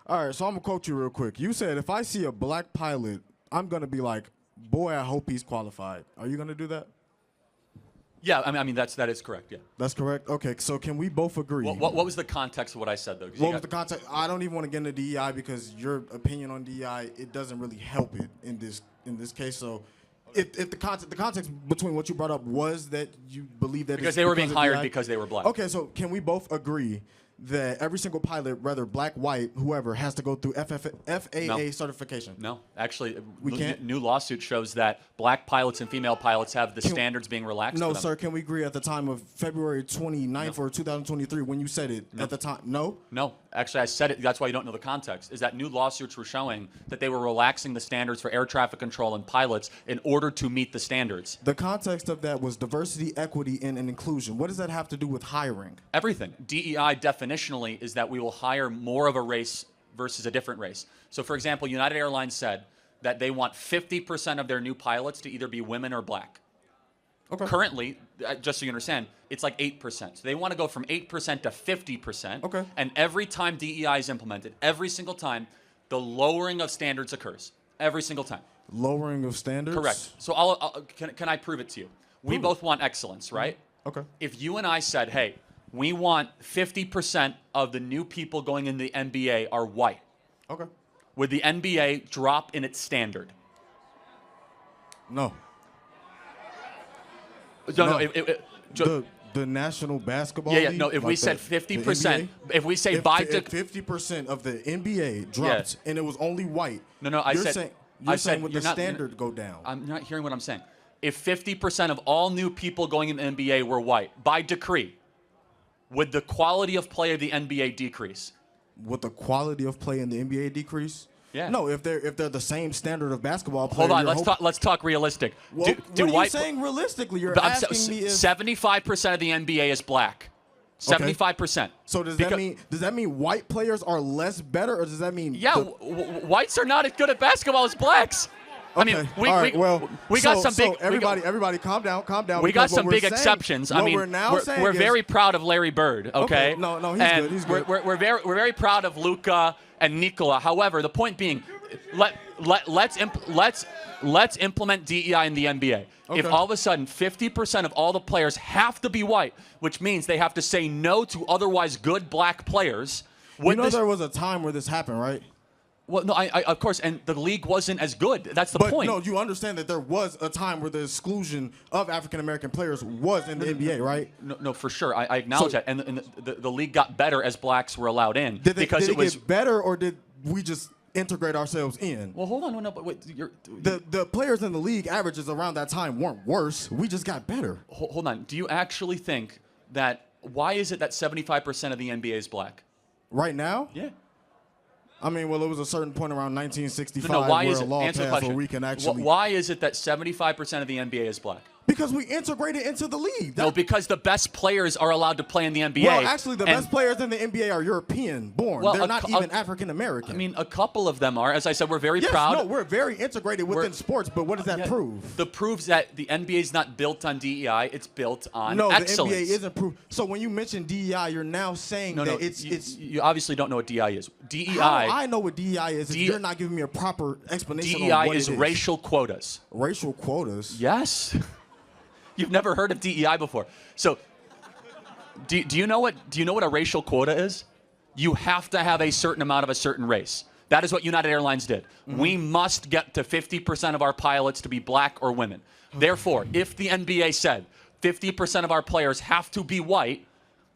All right, so I'm gonna quote you real quick. You said if I see a black pilot, I'm gonna be like, boy, I hope he's qualified. Are you gonna do that? Yeah, I mean that is correct. Yeah. That's correct. Okay, so can we both agree? What was the context of what I said though? What was the context? I don't even want to get into DEI because your opinion on DEI it doesn't really help it in this case. So, if the context between what you brought up was that you believe that because they were being hired because they were black. Okay, so can we both agree that every single pilot, whether black, white, whoever, has to go through FAA certification? No, actually, we can't. New lawsuit shows that black pilots and female pilots have the standards being relaxed. No, for them. sir. Can we agree at the time of February 29th or 2023 when you said it at the time? No. No, actually, I said it. That's why you don't know the context. Is that new lawsuits were showing that they were relaxing the standards for air traffic control and pilots in order to meet the standards. The context of that was diversity, equity, and inclusion. What does that have to do with hiring? Everything. DEI definitionally is that we will hire more of a race versus a different race. So, for example, United Airlines said that they want 50% of their new pilots to either be women or black. Okay. Currently, just so you understand, it's like 8%. So they want to go from 8% to 50%. Okay. And every time DEI is implemented, every single time, the lowering of standards occurs. Every single time. Lowering of standards? Correct. So can I prove it to you? We both want excellence, right? Okay. If you and I said, hey, we want 50% of the new people going in the NBA are white. Okay. Would the NBA drop in its standard? No. No. The National Basketball League? League? No, if like we said 50%, if we say if 50% of the NBA dropped and it was only white. No, I said you're saying would the standard go down? I'm not hearing what I'm saying. If 50% of all new people going in the NBA were white, by decree, would the quality of play of the NBA decrease? Would the quality of play in the NBA decrease? Yeah. No, if they're the same standard of basketball play. Hold on, let's talk realistic. Well, what are you saying realistically? You're asking me if 75% of the NBA is black. 75%. Okay. So does that mean white players are less better, or does that mean whites are not as good at basketball as blacks? Okay. I mean, we got some big. Everybody, calm down. We got some big exceptions. I mean, we're very proud of Larry Bird. Okay. No, he's good. We're very proud of Luka and Nikola. However, the point being, let's implement DEI in the NBA. Okay. If all of a sudden 50% of all the players have to be white, which means they have to say no to otherwise good black players. There was a time where this happened, right? Well, no, I of course, and the league wasn't as good. That's the point. No, you understand that there was a time where the exclusion of African American players was in the NBA, right? No, for sure. I acknowledge that, and the league got better as blacks were allowed in. Did it get better, or did we just integrate ourselves in? Well, hold on, but wait, the players in the league averages around that time weren't worse. We just got better. Hold on. Do you actually think that? Why is it that 75% of the NBA is black? Right now? Yeah. I mean, well, it was a certain point around 1965 why where is a it? law Answer the passed question. where we can actually. Why is it that 75% of the NBA is black? Because we integrated into the league. No, because the best players are allowed to play in the NBA. Well, actually, the best players in the NBA are European-born. Well, they're not even African-American. I mean, a couple of them are. As I said, we're very yes, proud. No, we're very integrated within sports, but what does that prove? That proves that the NBA is not built on DEI. It's built on excellence. No, the NBA isn't proof. So when you mention DEI, you're now saying that it's... You obviously don't know what DEI is. DEI... How I know what DEI is if you're not giving me a proper explanation on what it is. DEI is racial quotas. Racial quotas? Yes. You've never heard of DEI before. So, do you know what a racial quota is? You have to have a certain amount of a certain race. That is what United Airlines did. Mm-hmm. We must get to 50% of our pilots to be black or women. Okay. Therefore, if the NBA said 50% of our players have to be white,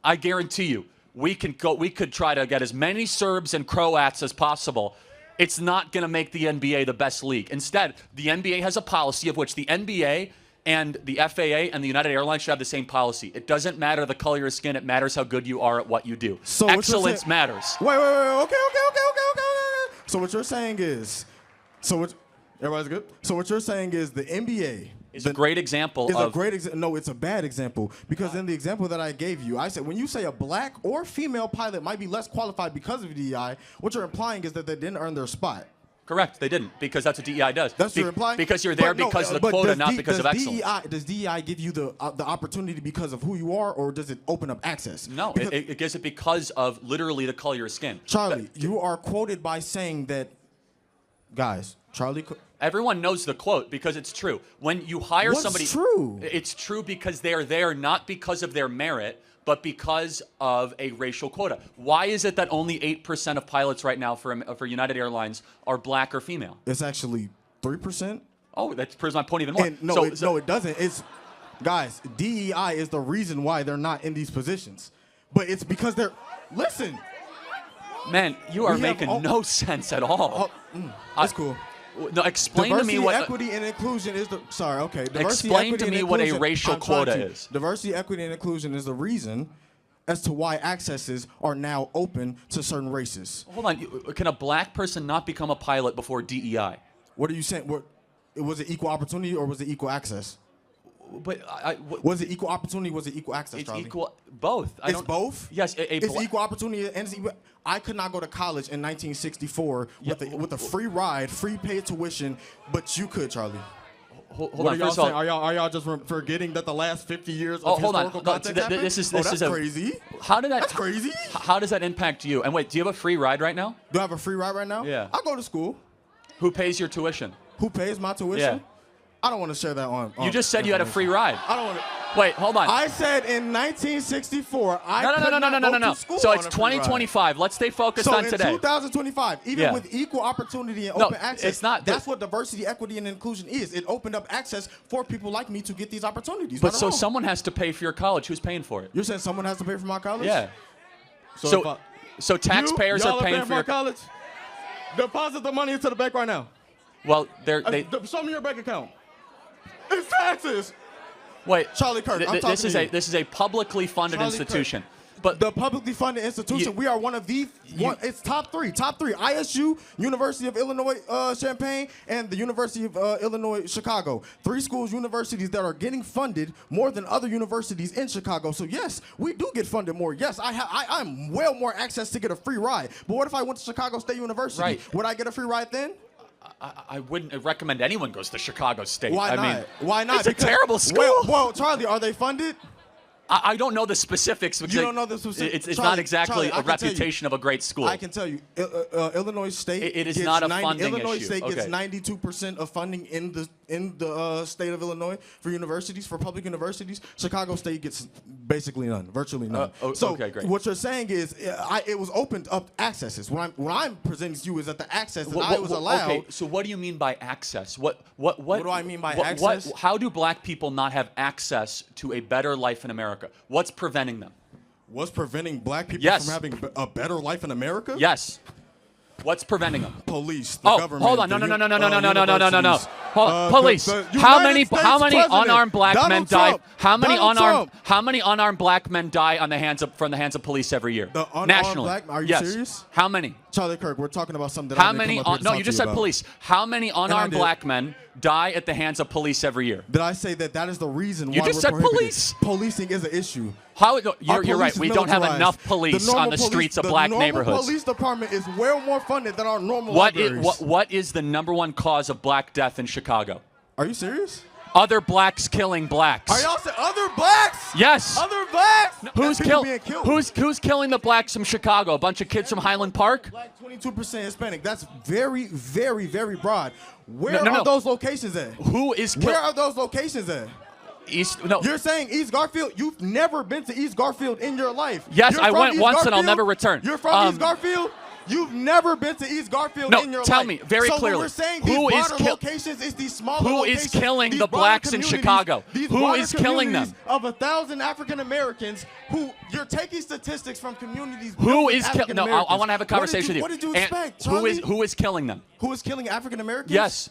I guarantee you, we could try to get as many Serbs and Croats as possible. It's not going to make the NBA the best league. Instead, the NBA has a policy of which the NBA and the FAA and the United Airlines should have the same policy. It doesn't matter the color of your skin. It matters how good you are at what you do. So excellence matters. Wait. Okay. So what you're saying is, everybody's good? So what you're saying is the NBA is a great example of... No, it's a bad example. Because in the example that I gave you, I said when you say a black or female pilot might be less qualified because of DEI, what you're implying is that they didn't earn their spot. Correct. They didn't, because that's what DEI does. That's your reply? Because you're there because of the quota, not because of excellence. Does DEI give you the opportunity because of who you are, or does it open up access? No, it gives it because of literally the color of your skin. Charlie, you are quoted by saying that, guys, Charlie... Everyone knows the quote because it's true. When you hire somebody... What's true? It's true because they're there not because of their merit, but because of a racial quota. Why is it that only 8% of pilots right now for United Airlines are black or female? It's actually 3%. Oh, that proves my point even more. And no, it doesn't. It's, guys, DEI is the reason why they're not in these positions. But it's because they're... Listen. Man, you are making no sense at all. That's cool. No, explain to me what equity, and inclusion is the. Sorry, okay. Explain to me what a racial quota is. Diversity, equity, and inclusion is the reason as to why accesses are now open to certain races. Hold on. Can a black person not become a pilot before DEI? What are you saying? Was it equal opportunity or was it equal access? But was it equal opportunity? Was it equal access? It's Charlie? equal. Both. It's both. Yes. It's equal opportunity and it's equal. I could not go to college in 1964 with a free ride, free paid tuition, but you could, Charlie. Hold on. First of all, are y'all just forgetting that the last 50 years of historical context happened? This is crazy. That's crazy. How does that impact you? And wait, do you have a free ride right now? Do I have a free ride right now? Yeah. I go to school. Who pays your tuition? Who pays my tuition? Yeah. I don't want to share that on. You just said you had a free ride. I don't want to. Wait, hold on. I said in 1964, No. So it's 2025. Let's stay focused on today. So in 2025, even with equal opportunity and open access, it's not. That's what diversity, equity, and inclusion is. It opened up access for people like me to get these opportunities. But so someone has to pay for your college. Who's paying for it? You're saying someone has to pay for my college? Yeah. So taxpayers are paying for your college. Deposit the money into the bank right now. Well, show me your bank account. It's taxes. Wait, Charlie Kirk, this is a publicly funded institution. But the publicly funded institution, we are one of the it's top three. ISU, University of Illinois Champaign, and the University of Illinois Chicago. 3 schools, universities that are getting funded more than other universities in Chicago. So yes, we do get funded more. Yes, I'm well more access to get a free ride. But what if I went to Chicago State University? Right. Would I get a free ride then? I wouldn't recommend anyone goes to Chicago State. Why not? Why not? It's a terrible school. Well, Charlie, are they funded? I don't know the specifics. You don't know the specifics? It's not exactly a reputation of of a great school. I can tell you, Illinois State. It is not a funding Illinois issue. State gets 92% of funding in the state of Illinois for universities, for public universities. Chicago State gets basically none, virtually none. Okay, great. What you're saying is, it was opened up accesses. What I'm presenting to you is that the access that I was allowed. Okay, so what do you mean by access? What do I mean by access? How do black people not have access to a better life in America? What's preventing them? What's preventing black people from having a better life in America? Yes. What's preventing them? Police, the government. Hold on. No. Police. How many unarmed black men die? How many unarmed black men die from the hands of police every year? Nationally. Are you serious? How many? Charlie Kirk, we're talking about something that No, you just said police. How many unarmed black men die at the hands of police every year? Did I say that is the reason why you just said police? Policing is an issue. You're right. We don't have enough police on the streets of black neighborhoods. The police department is well more funded than our normal libraries. What is the #1 cause of black death in Chicago? Are you serious? Other blacks killing blacks. Are y'all saying other blacks? Yes. Other blacks? Who's killing the blacks from Chicago? A bunch of kids from Highland Park? Black, 22% Hispanic. That's very, very, very broad. Where are those locations at? Where are those locations at? No. You're saying East Garfield? You've never been to East Garfield in your life. Yes, I went once and I'll never return. You're from East Garfield? You've never been to East Garfield in your life. Tell me very clearly. So we're saying these broader locations is these smaller locations. Who is killing the blacks in Chicago? Who is killing them? Of 1,000 African Americans who you're taking statistics from communities. Who is killing? No, I want to have a conversation with you. What did you expect, Charlie? Who is killing them? Who is killing African Americans? Yes.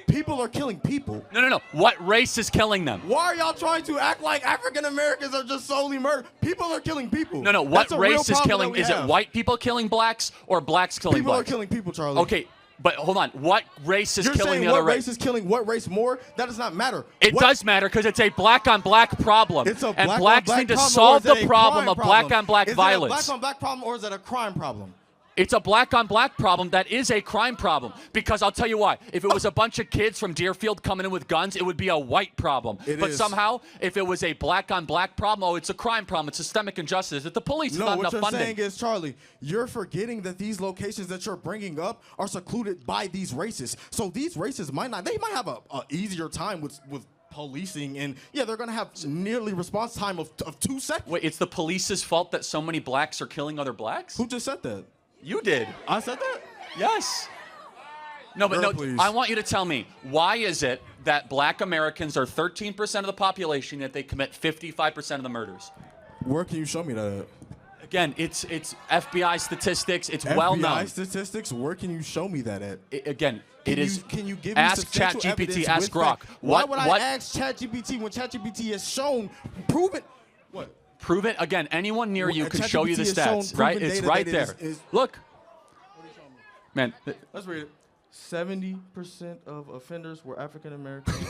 People are killing people. No. What race is killing them? Why are y'all trying to act like African Americans are just solely murdered? People are killing people. No. What race is killing? Is it white people killing blacks or blacks killing blacks? People are killing people, Charlie. Okay, but hold on. What race is killing the other race? What race is killing what race more? That does not matter. It does matter because it's a black-on-black problem. It's a and blacks need to solve the problem of black-on-black violence. Is it a black-on-black problem or is it a crime problem? It's a black on black problem that is a crime problem. Because I'll tell you why. If it was a bunch of kids from Deerfield coming in with guns, it would be a white problem. But somehow, if it was a black on black problem, oh, it's a crime problem. It's systemic injustice. It's the police. No, not what enough you're funding. saying is, Charlie, you're forgetting that these locations that you're bringing up are secluded by these races. So these races might have a easier time with policing, and yeah, they're gonna have nearly response time of 2 seconds. Wait, it's the police's fault that so many blacks are killing other blacks? Who just said that? You did. I said that? Yes. No, but Girl, no, please. I want you to tell me, why is it that black Americans are 13% of the population, yet they commit 55% of the murders? Where can you show me that? Again, it's FBI statistics. It's well known. FBI statistics? Where can you show me that at? Can you give me ask substantial ChatGPT, evidence ask with Grok. that? Why would I ask ChatGPT when ChatGPT has shown, proven, what? Prove it. Again, anyone near you can ChatGPT show you the has shown stats, right? proven It's data right that there. is- Look. Man, Let's read it. 70% of offenders were African American. Wait,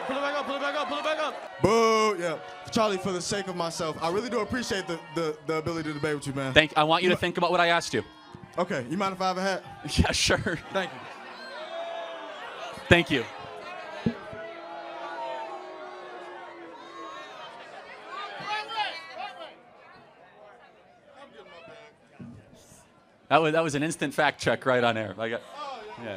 pull it back up. Boo, yeah. Charlie, for the sake of myself, I really do appreciate the ability to debate with you, man. I want you to think about what I asked you. Okay, you mind if I have a hat? Yeah, sure. Thank you. Thank you. That was an instant fact check right on air. Yeah.